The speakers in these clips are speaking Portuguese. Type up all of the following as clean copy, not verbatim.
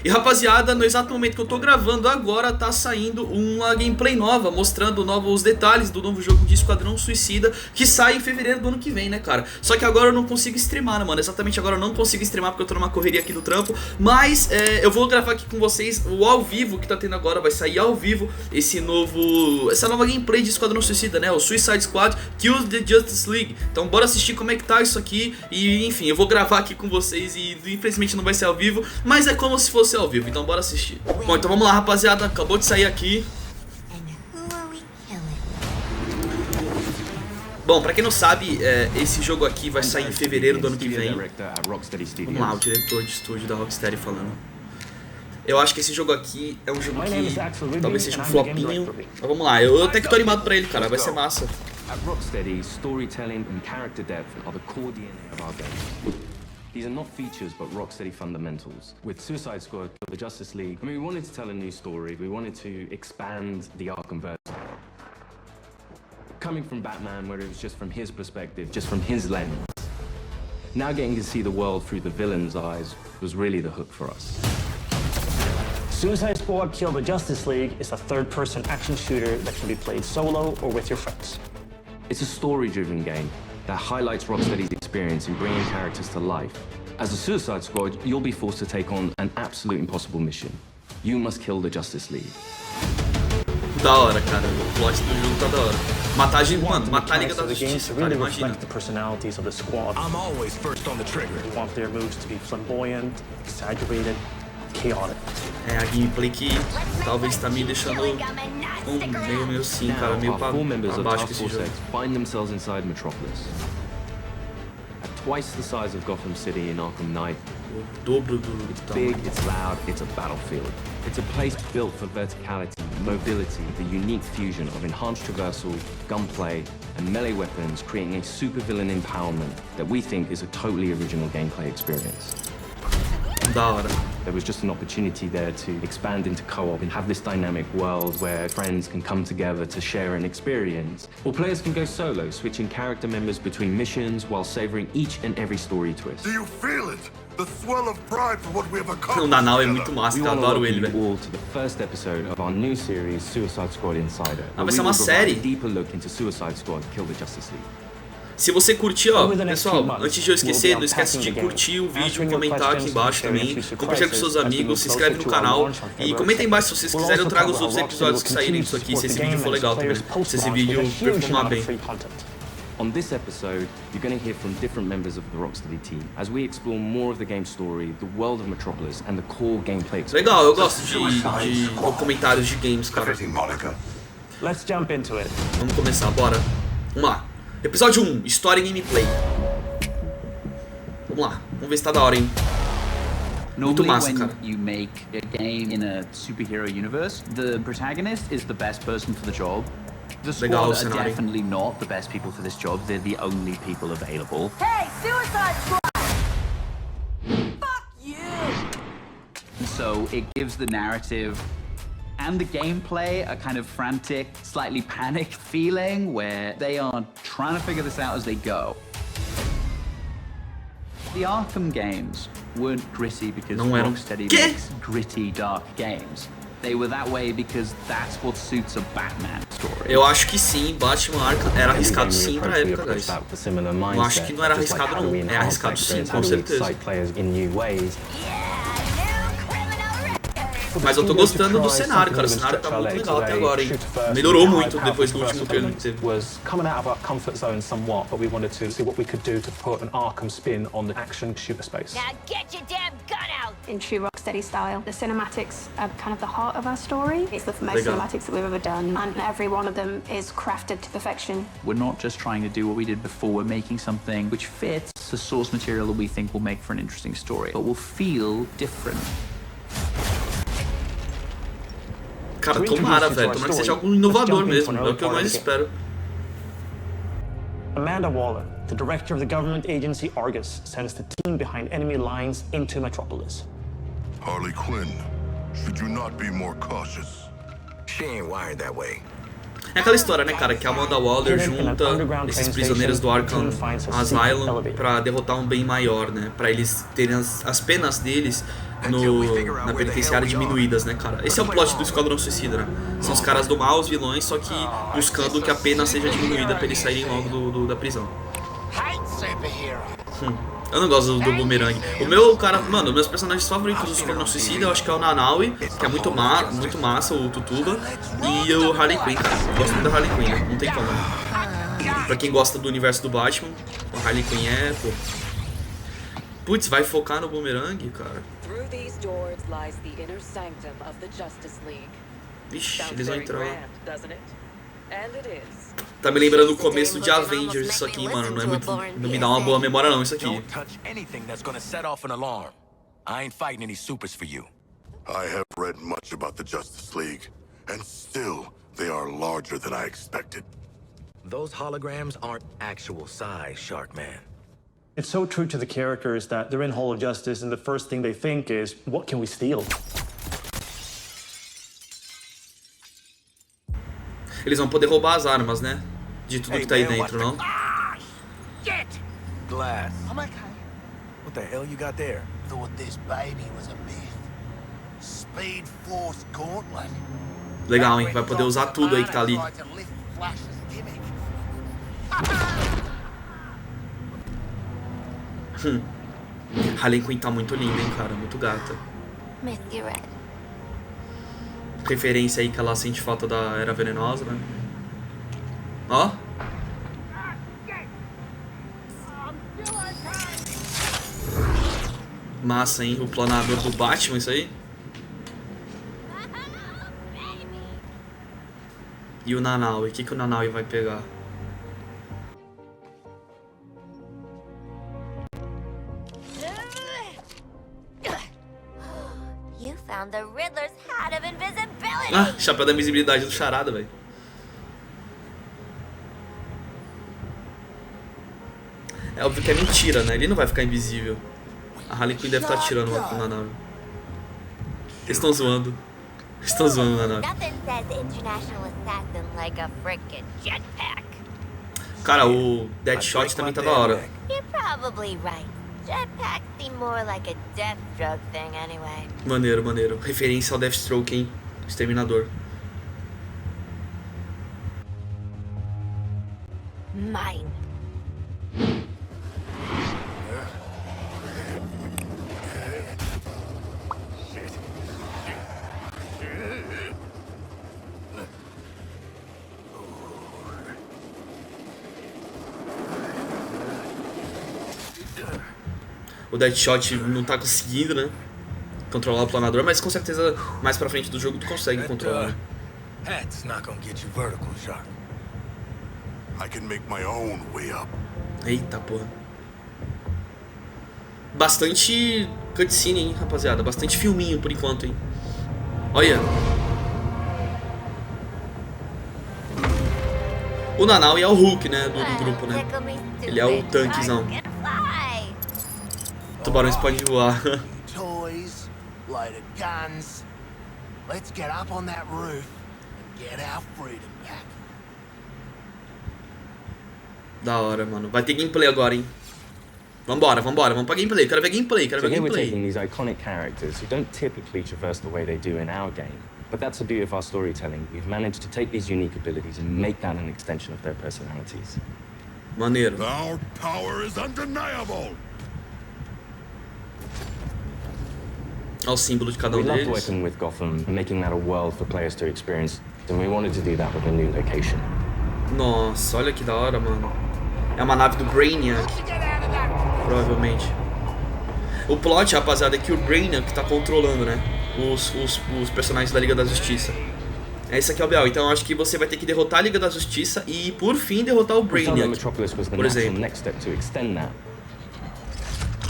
E rapaziada, no exato momento que eu tô gravando agora, tá saindo uma gameplay nova, mostrando os detalhes do novo jogo de Esquadrão Suicida, que sai em fevereiro do ano que vem, né, cara? Só que agora eu não consigo streamar, né, mano? Exatamente agora eu não consigo streamar porque eu tô numa correria aqui do trampo. Mas eu vou gravar aqui com vocês o ao vivo que tá tendo agora, vai sair ao vivo essa nova gameplay de Esquadrão Suicida, né? O Suicide Squad Kills the Justice League. Então bora assistir como é que tá isso aqui. E enfim, eu vou gravar aqui com vocês e infelizmente não vai ser ao vivo, mas é como se fosse ao vivo, então bora assistir. Bom, então vamos lá, rapaziada, acabou de sair aqui. Bom, pra quem não sabe, esse jogo aqui vai sair em fevereiro do ano que vem. Vamos lá, o diretor de estúdio da Rocksteady falando. Eu acho que esse jogo aqui é um jogo que talvez seja um flopinho. Mas vamos lá, eu até que tô animado pra ele, cara, vai ser massa. At Rocksteady, storytelling and character depth are the core DNA of our game. These are not features, but Rocksteady fundamentals. With Suicide Squad, the Justice League, I mean, we wanted to tell a new story. We wanted to expand the Arkhamverse. Coming from Batman, where it was just from his perspective, just from his lens. Now getting to see the world through the villain's eyes was really the hook for us. Suicide Squad Kill the Justice League is a third-person action shooter that can be played solo or with your friends. It's a story-driven game that highlights Rocksteady's experience in bringing characters to life. As a Suicide Squad, you'll be forced to take on an absolute impossible mission. You must kill the Justice League. Da hora, cara. O plot do jogo tá da hora. Matar a Liga da Justiça, cara, imagina. The personalities of the squad. I'm always first on the trigger. We want their moves to be flamboyant, exaggerated, chaotic. É a gameplay que talvez tá me deixando meio assim, cara, meio pra baixo desse jogo. Find themselves inside Metropolis. At twice the size of Gotham City in Arkham Knight. O dobro do big, it's loud, it's a battlefield. It's a place built for verticality, mobility, the unique fusion of enhanced traversal, gunplay, and melee weapons, creating a supervillain empowerment that we think is a totally original gameplay experience. Da hora. There was just an opportunity there to expand into co-op and have this dynamic world where friends can come together to share an experience. Or players can go solo, switching character members between missions while savoring each and every story twist. Do you feel it? The swell of pride for what we have accomplished. O CANAL é muito massa, eu adoro ele, velho. All to the first episode of our new series, Suicide Squad Insider. Vai ser uma série. Deeper look into Suicide Squad Kill the Justice League. Se você curtir, ó, pessoal, antes de eu esquecer, não esquece de curtir o vídeo, comentar aqui embaixo também, compartilhar com seus amigos, se inscreve no canal e comenta aí embaixo se vocês quiserem eu trago os outros episódios que saírem disso aqui, se esse vídeo for legal também, se esse vídeo performar bem. On this episode, you're going to hear from different members of the Rocksteady team as we explore more of the game story, the world of Metropolis, and the core gameplay experience. Legal, eu gosto de documentários de games, cara. Let's jump into it. Vamos começar, bora. Vamos lá. Episódio 1, História e Gameplay. Vamos lá, vamos ver se tá da hora, hein? Muito massa, cara. You make a game in a superhero universe, the protagonist is the best person for the job. The squad are definitely not the best people for this job. They're the only people available. Hey, Suicide Squad! Fuck you! And so it gives the narrative and the gameplay a kind of frantic, slightly panicked feeling where they are trying to figure this out as they go. The Arkham games weren't gritty because Rocksteady makes gritty, dark games. They were that way because that's what suits a Batman story. Eu acho que sim, Batman Arkham era arriscado sim pra época, guys. Eu acho que não era arriscado não, é arriscado sim, com certeza. Mas eu tô gostando do cenário, cara. O cenário tá muito legal até agora, hein? Melhorou muito depois do último trailer que teve. Was coming out of our comfort zone somewhat, but we wanted to see what we could do to put an Arkham spin on the action shooter space. Now get your damn gun out! In true Rocksteady style, the cinematics are kind of the heart of our story. It's the most cinematics that we've ever done, and every one of them is crafted to perfection. We're not just trying to do what we did before. We're making something which fits the source material that we think will make for an interesting story, but will feel different. Cara, tomara, velho. Tomara que seja algo inovador mesmo. É o que eu mais espero. Amanda Waller, the director of the government agency Argus, sends the team behind enemy lines into Metropolis. Harley Quinn, should you not be more cautious? She ain't wired that way. É aquela história, né, cara, que a Amanda Waller junta esses prisioneiros do Arkham Asylum pra derrotar um bem maior, né, pra eles terem as penas deles na penitenciária diminuídas, né, cara? Esse é o plot do Esquadrão Suicida, né? São os caras do mal, os vilões, só que buscando que a pena seja diminuída pra eles saírem logo da prisão. Eu não gosto do Boomerang. O meu cara, mano, meus personagens favoritos do Esquadrão Suicida eu acho que é o Nanaui, que é muito massa, o Tutuba, e o Harley Quinn, cara. Eu gosto muito da Harley Quinn, não tem como. Pra quem gosta do universo do Batman, o Harley Quinn é, pô. Putz, vai focar no Boomerang, cara. Vixe, eles vão entrar. Tá me lembrando o começo de Avengers isso aqui, mano. Não é muito. Não me dá uma boa memória não isso aqui. I have read much about the Justice League, and still they are larger than I expected. Those holograms aren't actual size, Sharkman. It's so true to the characters that they're in Hall of Justice and the first thing they think is, what can we steal? Eles vão poder roubar as armas, né? De tudo que tá aí dentro, não? Glass. I'm okay. What the hell you got there? Thought this baby was a myth. Speed Force Gauntlet. Legal, hein? Vai poder usar tudo aí que tá ali. Harley Quinn tá muito linda, hein, cara? Muito gata. Referência aí que ela sente falta da Era Venenosa, né? Ó. Massa, hein? O planador do Batman, isso aí. E o Nanaui? O que o Nanaui vai pegar? Ah, chapéu da invisibilidade do Charada, velho. É óbvio que é mentira, né? Ele não vai ficar invisível. A Harley Quinn deve estar atirando lá com o Nanaui. Eles estão zoando. Eles estão zoando o Nanaui. Cara, o Deadshot também tá da hora. Maneiro, maneiro. Referência ao Deathstroke, hein? Exterminador. Mine. O Deadshot não tá conseguindo, né? Controlar o planador, mas com certeza mais pra frente do jogo tu consegue controlar. Hat's not gonna get you vertical, Shark. I can make my own way up. Eita porra. Bastante cutscene, hein, rapaziada. Bastante filminho por enquanto, hein. Olha. O Nanaui é o Hulk, né, do grupo, né. Ele é o tanquezão. Tubarões podem voar. Toys, loaded guns. Let's get up on that roof and get our freedom back. Da hora, mano. Vai ter gameplay agora, hein. Vambora, vambora. Vamos pra gameplay. Quero ver gameplay, quero ver So here we're gameplay. taking these iconic characters who don't typically traverse the way they do in our game. But that's the beauty of our storytelling. We've managed to take these unique abilities and make that an extension of their personalities. Maneiro. Our power is undeniable. Olha o símbolo de cada We loved deles. working with Gotham and making that a world for players to experience. And we wanted to do that with a new location. Nossa, olha que da hora, mano. É uma nave do Brainiac. Provavelmente. O plot, rapaziada, é que o Brainiac tá controlando, né? Os personagens da Liga da Justiça. Esse aqui é o BL. Então eu acho que você vai ter que derrotar a Liga da Justiça e, por fim, derrotar o We felt that Brainiac. Metropolis was the Por natural exemplo. next step to extend that.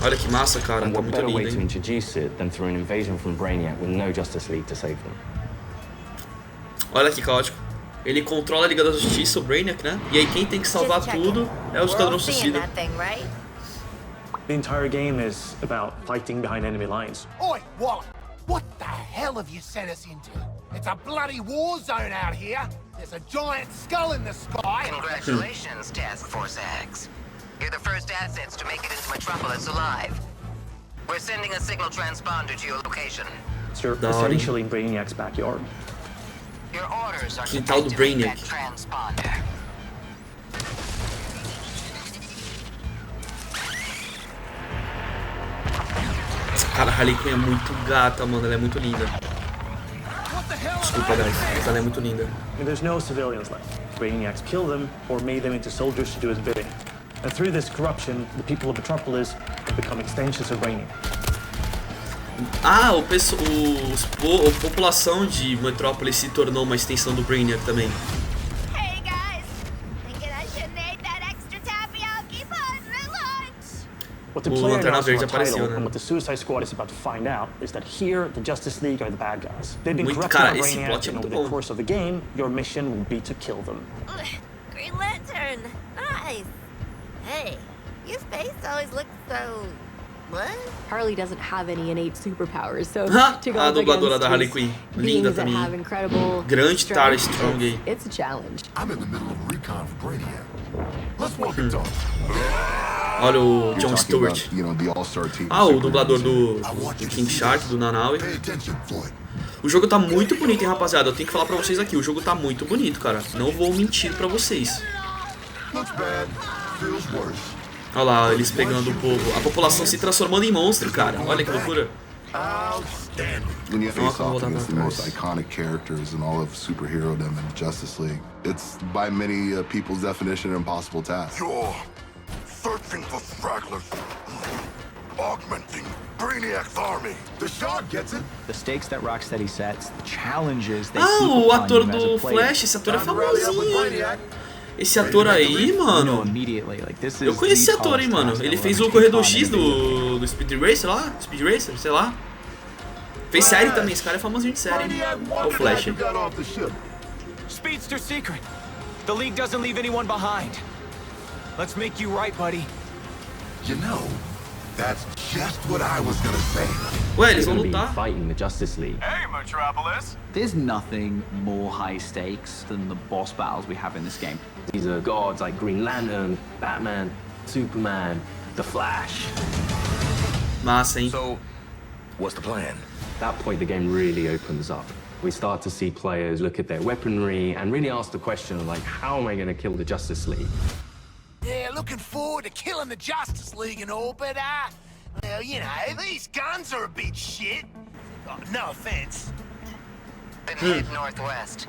Olha que massa, cara. And Tá what muito better way lindo, to hein? introduce it than through an invasion from Brainiac with no Justice League to save them. Olha que caótico. Ele controla a Liga da Justiça, o Brainiac, né? E aí quem tem que salvar tudo é o Esquadrão Suicida. The entire game is about fighting behind enemy lines. Oi, Wally! What the hell have you sent us into? It's a bloody war zone out here. There's a giant skull in the sky. Congratulations, Task Force X. You're the first assets to make it into Metropolis alive. We're sending a signal transponder to your location. So you're essentially in Brainiac's backyard. Your orders are to Quintal do activate Brainiac. that transponder. Essa cara Harley Quinn é muito gata, mano. Ela é muito linda. Desculpa, guys, mas ela é muito linda. And there's no civilians left. Brainiacs killed them or made them into soldiers to do his bidding. And through this corruption, the people of Metropolis have become extensions of Brainiac. Ah, a população de Metrópolis se tornou uma extensão do Brainiac também. Hey guys, thinking I shouldn't eat that extra tapioca for lunch. What the O player Lanterna knows from Verde the title apareceu, né? and what the Suicide Squad is about to find out is that here the Justice League are the bad guys. They've been Muito, corrupted cara, by esse Brainiac, plot é and muito over the bom. course of the game, your mission will be to kill them. Green Lantern, nice. Hey, your face always looks so... What? Harley doesn't have any innate superpowers, so to go A up dubladora against da Harley his Quinn, linda beings that também. have incredible Grande Tara strength, Strong aí. it's a challenge. I'm in the middle of recon for Brainiac. Let's walk and talk. Olha o Jon Stewart. The all-star team. Ah, o dublador do King Shark, do Nanaue. O jogo tá muito bonito, hein, rapaziada. Eu tenho que falar pra vocês aqui, o jogo tá muito bonito, cara. Não vou mentir pra vocês. Olha lá, eles pegando o povo. A população se transformando em monstro, cara. Olha que loucura. When you face off against the most iconic characters in all of superherodom and Justice League, it's by many people's definition an impossible task. You're searching for stragglers, augmenting Brainiac's army. The shot gets it. The stakes that Rocksteady sets, the challenges they Ah, keep o upon ator you as do a player. Flash, esse ator é famosinho. Esse ator aí, mano. Eu conheci esse ator, hein, mano. Ele fez o Corredor X do Speed Racer lá? Speed Racer, sei lá. Fez série também, esse cara é famosinho de série. Olha o Flash. Speedster secret. The League doesn't leave anyone behind. Let's make you right, buddy. You know, that's just what I was gonna say. Ué, eles vão lutar. Fighting the Justice League. Hey, Metropolis. There's nothing more high stakes than the boss battles we have in this game. These are gods like Green Lantern, Batman, Superman, The Flash. Massa, hein? So, what's the plan? At that point, the game really opens up. We start to see players look at their weaponry and really ask the question of, like, how am I going to kill the Justice League? Yeah, looking forward to killing the Justice League and all, but, well, you know, these guns are a bit shit. Oh, no offense. Then head northwest.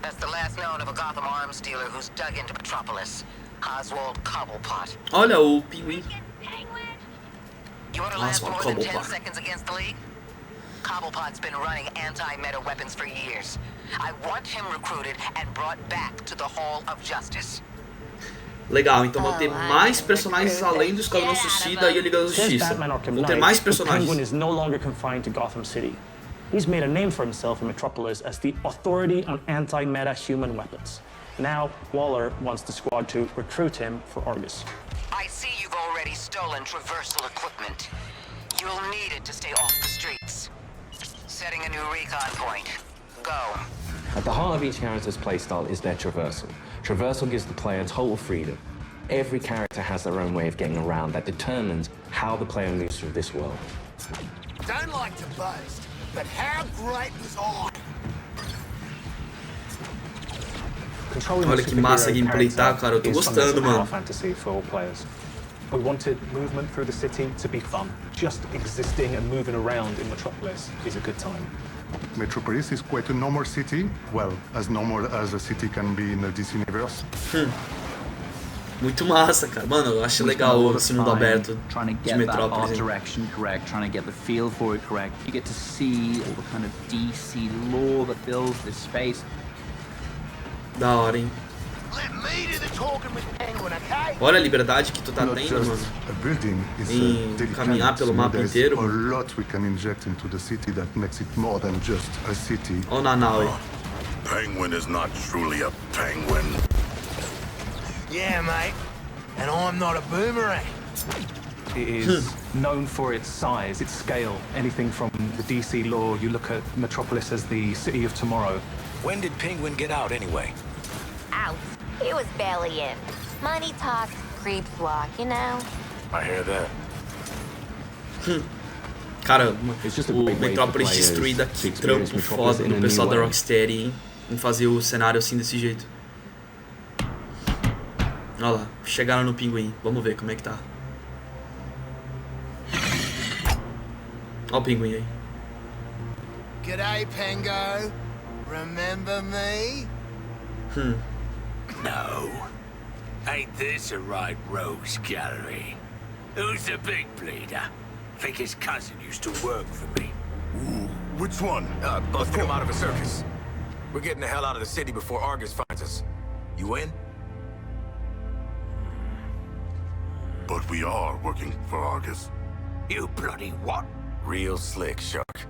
That's the last known of a Gotham arms dealer who's dug into Metropolis. Oswald Cobblepot. Olha o pinguim. You want to last more than 10 Cobblepot. seconds against the League? Cobblepot's been running anti-meta weapons for years. I want him recruited and brought back to the Hall of Justice. Legal, então vão ter mais personagens além do Esquadrão Suicida e a Liga da Justiça. Vão ter mais personagens. Penguin is no longer confined to Gotham City. He's made a name for himself in Metropolis as the authority on anti-meta human weapons. Now, Waller wants the squad to recruit him for Argus. I see you've already stolen traversal equipment. You'll need it to stay off the streets. Setting a new recon point. Go. At the heart of each character's playstyle is their traversal. Traversal gives the player total freedom. Every character has their own way of getting around that determines how the player moves through this world. Don't like to boast, but how great was I? Olha que massa a gameplay tá, cara. Eu tô gostando, mano. Fantasy for all players. We wanted movement through the city to be fun. Just existing and moving around in Metropolis is a good time. Metropolis is quite a normal city. Well, as normal as a city can be in this universe. Muito massa, cara. Mano, eu acho legal o mundo aberto de Metrópolis. Direction correct, trying to get the feel for it correct. You get to see all the kind of DC lore that fills this space. Da hora, hein? Olha a liberdade que tu tá tendo, mano. Em caminhar pelo mapa inteiro. Olha o Nanaue. Penguin is not truly a penguin. Yeah, mate. And I'm not a boomerang. It is known for its size, its scale. Anything from the DC lore, you look at Metropolis as the city of tomorrow. When did Penguin get out anyway? Out. He was barely in. Money talks, creeps walk, you know? I hear that. Cara, o Metrópolis destruído aqui, trampo foda do pessoal da Rocksteady, hein? Em fazer o cenário assim desse jeito. Olha lá, chegaram no pinguim. Vamos ver como é que tá. Olha o pinguim aí. G'day, Pengo. Remember me? No. Ain't this a right rogues gallery? Who's the big bleeder? Think his cousin used to work for me. Ooh, which one? Let's get him out of a circus. We're getting the hell out of the city before Argus finds us. You in? But we are working for Argus. You bloody what? Real slick, Shark.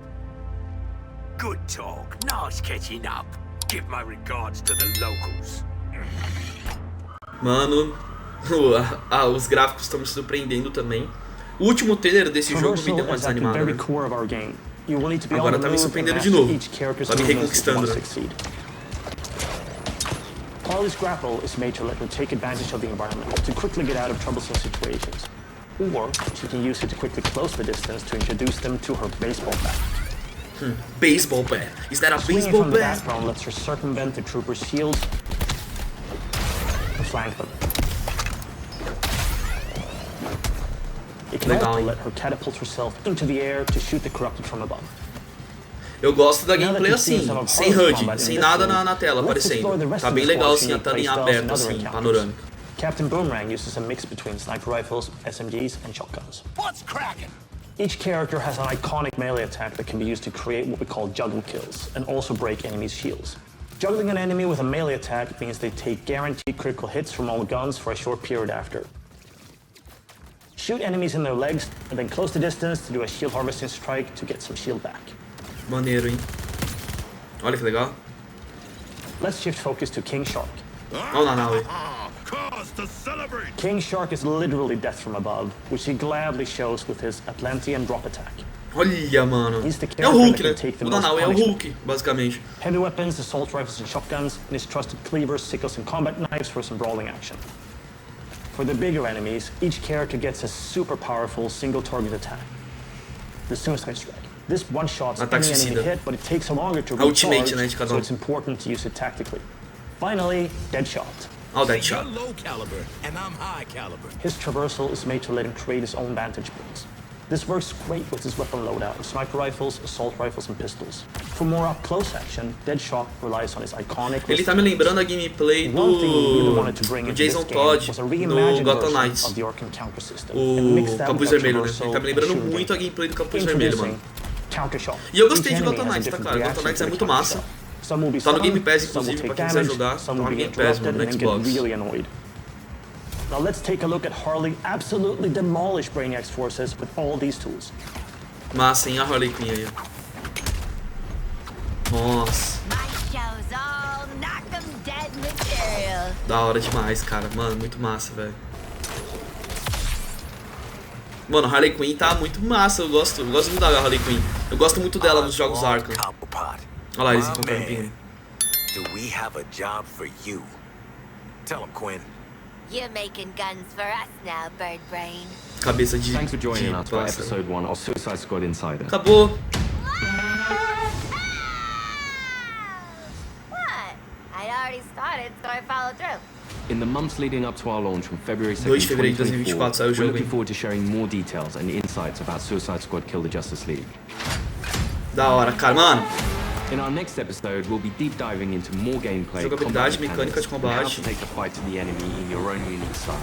Good talk. Nice catching up. Give my regards to the locals. Mano, os gráficos estão me surpreendendo também. O último trailer desse jogo me deu uma desanimada, né? Agora tá me surpreendendo de novo. Tá me reconquistando, né? Polly's grapple is made to let her take advantage of the environment to quickly get out of troublesome situations. Or she can use it to quickly close the distance to introduce them to her baseball bat. Baseball bat? Is that a Swinging baseball from the bat? background lets her circumvent the trooper's shields and flank them. It can also let her catapult herself into the air to shoot the corrupted from above. Eu gosto da gameplay assim, sem HUD, sem nada na tela aparecendo. Tá bem legal assim, a tela em aberto assim, panorâmica. Captain Boomerang uses a mix between sniper rifles, SMGs, and shotguns. What's cracking? Each character has an iconic melee attack that can be used to create what we call juggle kills, and also break enemies' shields. Juggling an enemy with a melee attack means they take guaranteed critical hits from all guns for a short period after. Shoot enemies in their legs, and then close the distance to do a shield harvesting strike to get some shield back. Maneiro, hein? Olha que legal. Let's shift focus to King Shark. Olha na nave. King Shark is literally death from above, which he gladly shows with his Atlantean drop attack. Olha, mano. É o Hulk, né? O Nanau é o Hulk, basicamente. Heavy weapons, assault rifles and shotguns, and his trusted cleavers, sickles, and combat knives for some brawling action. For the bigger enemies, each character gets a super powerful single target attack. The Suicide Strike. This one-shots any enemy hit, but it takes longer to recharge, so it's important to use it tactically. Finally, Deadshot. Oh, Deadshot. You're low caliber, and I'm high caliber. His traversal is made to let him create his own vantage points. This works great with his weapon loadout of sniper rifles, assault rifles, and pistols. For more up-close action, Deadshot relies on his iconic... Ele tá me lembrando a gameplay do Jason Todd no Gotham Knights. O Capuz Vermelho, né? Ele tá me lembrando muito a gameplay do Capuz Vermelho, mano. E eu gostei de Gotham Knights, tá, cara? Gotham Knights é muito massa. Tá no Game Pass, inclusive, pra quem quiser jogar. Tá no Game Pass, mano, no Xbox. Now let's take a look at Harley absolutely demolish Brainiac's forces with all these tools. Massa, hein? A Harley Quinn aí. Nossa. Da hora demais, cara. Mano, muito massa, velho. Mano, a Harley Quinn tá muito massa. Eu gosto muito da Harley Quinn. Eu gosto muito dela nos jogos Arkham. Olha lá, eles encontraram o pinguim. Do we have a job for you? Tell him, Quinn. You're making guns for us now, Bird Brain. Cabeça de... Thanks for joining us for episode 1 of Suicide Squad Insider. Acabou. What? I'd already started, so I followed through. In the months leading up to our launch from February 2nd, 2024, we're looking forward to sharing more details and insights about Suicide Squad Kill the Justice League. Da hora, cara, mano. In our next episode, we'll be deep diving into more gameplay, jogabilidade, mecânica de combate. How to take the fight to the enemy in your own unique style.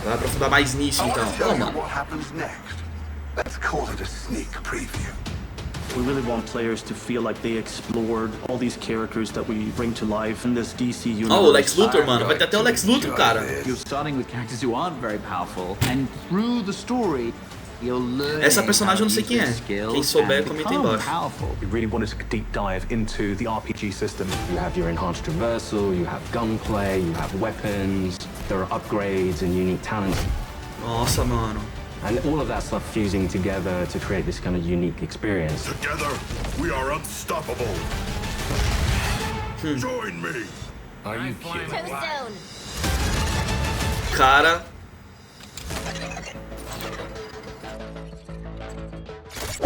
Vai aprofundar mais nisso, então. What happens next? Let's call it a sneak preview. We really want players to feel like they explored all these characters that we bring to life in this DC universe. Oh, o Lex Luthor, mano. Vai ter até o Lex Luthor, cara. You're starting with characters who aren't very powerful, and through the story, essa personagem eu não sei quem é. Quem souber, comenta aí embaixo. We really want to deep dive into the RPG system. You have your enhanced traversal, you have gunplay, you have weapons, there are upgrades and unique talents. Nossa, mano. And all of that stuff fusing together to create this kind of unique experience. Together, we are unstoppable. Join me. Are you kidding? Too soon. Cara.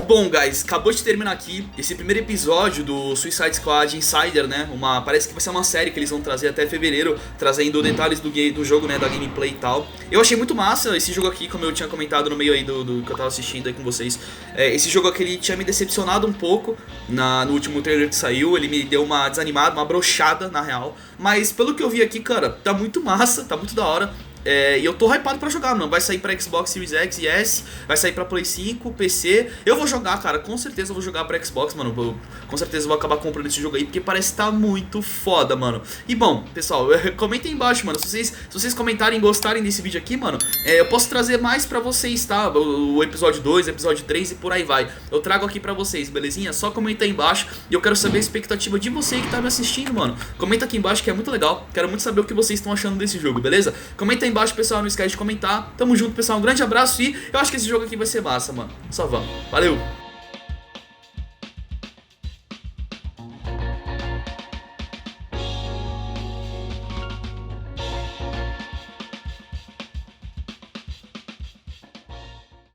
Bom, guys, acabou de terminar aqui esse primeiro episódio do Suicide Squad Insider, né? Parece que vai ser uma série que eles vão trazer até fevereiro, trazendo detalhes do jogo, né? Da gameplay e tal. Eu achei muito massa esse jogo aqui, como eu tinha comentado no meio aí do que eu tava assistindo aí com vocês. Esse jogo aqui, ele tinha me decepcionado um pouco no último trailer que saiu. Ele me deu uma desanimada, uma brochada, na real. Mas pelo que eu vi aqui, cara, tá muito massa, tá muito da hora. E eu tô hypado pra jogar, mano. Vai sair pra Xbox Series X e S, vai sair pra Play 5, PC. Eu vou jogar, cara, com certeza eu vou jogar pra Xbox, mano. Com certeza eu vou acabar comprando esse jogo aí, porque parece que tá muito foda, mano. E bom, pessoal, comentem aí embaixo, mano. Se vocês comentarem e gostarem desse vídeo aqui, mano, eu posso trazer mais pra vocês, tá? O episódio 2, o episódio 3 e por aí vai. Eu trago aqui pra vocês, belezinha? Só comenta aí embaixo. E eu quero saber a expectativa de você que tá me assistindo, mano. Comenta aqui embaixo que é muito legal. Quero muito saber o que vocês estão achando desse jogo, beleza? Comenta aí embaixo, pessoal, não esquece de comentar. Tamo junto, pessoal, um grande abraço e eu acho que esse jogo aqui vai ser massa, mano. Só vamos, valeu!